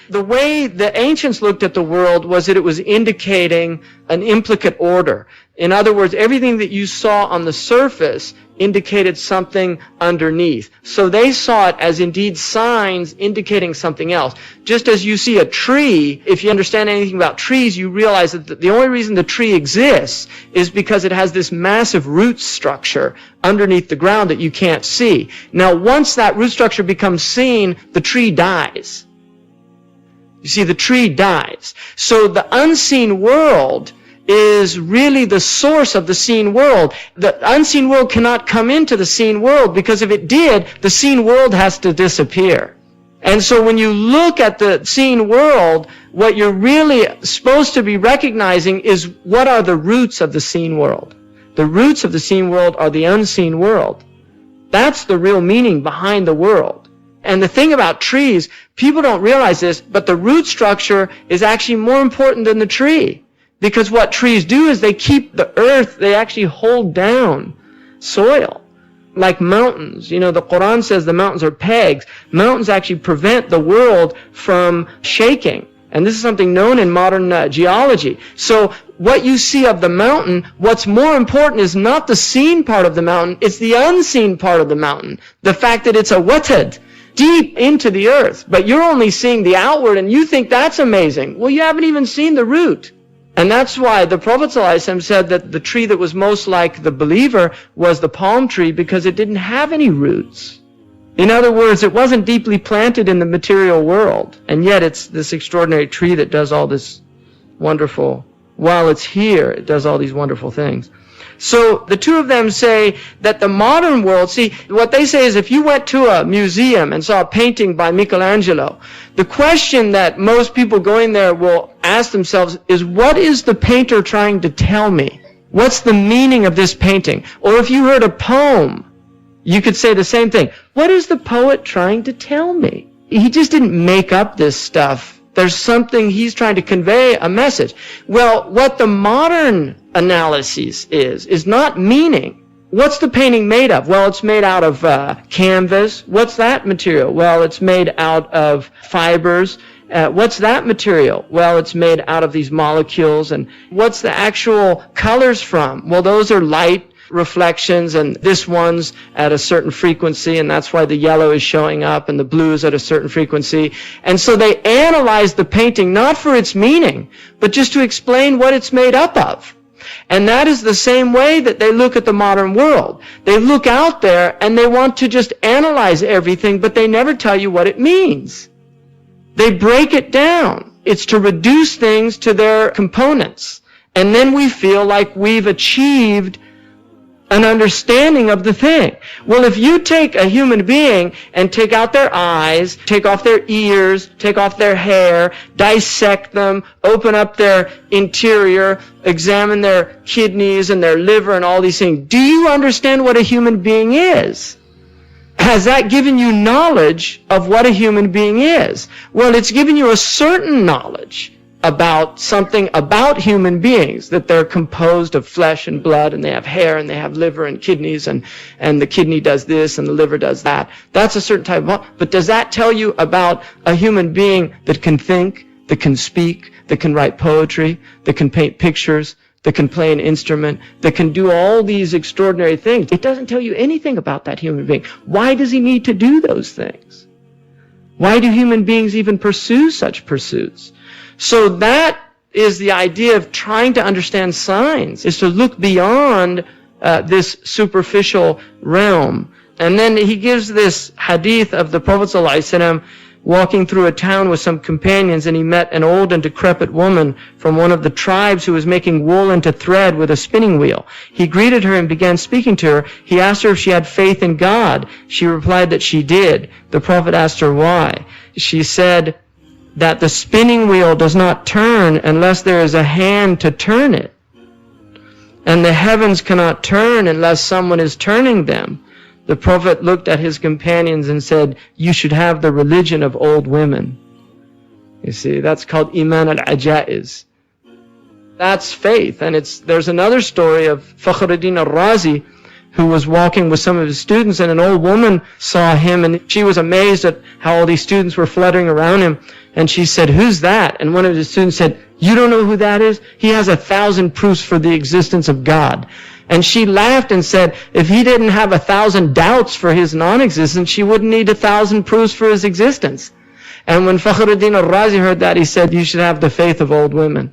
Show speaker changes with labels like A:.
A: The way the ancients looked at the world was that it was indicating an implicate order. In other words, everything that you saw on the surface indicated something underneath. So they saw it as indeed signs indicating something else. Just as you see a tree, if you understand anything about trees, you realize that the only reason the tree exists is because it has this massive root structure underneath the ground that you can't see. Now, once that root structure becomes seen, the tree dies. You see, the tree dies. So the unseen world is really the source of the seen world. The unseen world cannot come into the seen world, because if it did, the seen world has to disappear. And so when you look at the seen world, what you're really supposed to be recognizing is what are the roots of the seen world. The roots of the seen world are the unseen world. That's the real meaning behind the world. And the thing about trees, people don't realize this, but the root structure is actually more important than the tree. Because what trees do is they keep the earth, they actually hold down soil. Like mountains. You know, the Quran says the mountains are pegs. Mountains actually prevent the world from shaking. And this is something known in modern geology. So what you see of the mountain, what's more important is not the seen part of the mountain, it's the unseen part of the mountain. The fact that it's a watad, deep into the earth. But you're only seeing the outward and you think that's amazing. Well, you haven't even seen the root. And that's why the Prophet ﷺ said that the tree that was most like the believer was the palm tree, because it didn't have any roots. In other words, it wasn't deeply planted in the material world. And yet it's this extraordinary tree that does all this wonderful, while it's here, it does all these wonderful things. So the two of them say that the modern world, see, what they say is if you went to a museum and saw a painting by Michelangelo, the question that most people going there will ask themselves is, what is the painter trying to tell me? What's the meaning of this painting? Or if you heard a poem, you could say the same thing. What is the poet trying to tell me? He just didn't make up this stuff. There's something he's trying to convey, a message. Well, what the modern analysis is not meaning. What's the painting made of? Well, it's made out of canvas. What's that material? Well, it's made out of fibers. What's that material? Well, it's made out of these molecules. And what's the actual colors from? Well, those are light reflections, and this one's at a certain frequency, and that's why the yellow is showing up, and the blue is at a certain frequency. And so they analyze the painting not for its meaning, but just to explain what it's made up of. And that is the same way that they look at the modern world. They look out there and they want to just analyze everything, but they never tell you what it means. They break it down. It's to reduce things to their components. And then we feel like we've achieved an understanding of the thing. Well, if you take a human being and take out their eyes, take off their ears, take off their hair, dissect them, open up their interior, examine their kidneys and their liver and all these things, do you understand what a human being is? Has that given you knowledge of what a human being is? Well, it's given you a certain knowledge about something about human beings, that they're composed of flesh and blood, and they have hair, and they have liver and kidneys, and the kidney does this, and the liver does that. That's a certain type of, but does that tell you about a human being that can think, that can speak, that can write poetry, that can paint pictures, that can play an instrument, that can do all these extraordinary things? It doesn't tell you anything about that human being. Why does he need to do those things? Why do human beings even pursue such pursuits? So that is the idea of trying to understand signs, is to look beyond this superficial realm. And then he gives this hadith of the Prophet ﷺ walking through a town with some companions, and he met an old and decrepit woman from one of the tribes who was making wool into thread with a spinning wheel. He greeted her and began speaking to her. He asked her if she had faith in God. She replied that she did. The Prophet asked her why. She said that the spinning wheel does not turn unless there is a hand to turn it. And the heavens cannot turn unless someone is turning them. The Prophet looked at his companions and said, you should have the religion of old women. You see, that's called Iman al-Ajaiz. That's faith. And there's another story of Fakhruddin al-Razi, who was walking with some of his students, and an old woman saw him, and she was amazed at how all these students were fluttering around him. And she said, "Who's that?" And one of his students said, "You don't know who that is? He has 1,000 proofs for the existence of God." And she laughed and said, if he didn't have 1,000 doubts for his non-existence, she wouldn't need 1,000 proofs for his existence. And when Fakhruddin al-Razi heard that, he said, "You should have the faith of old women."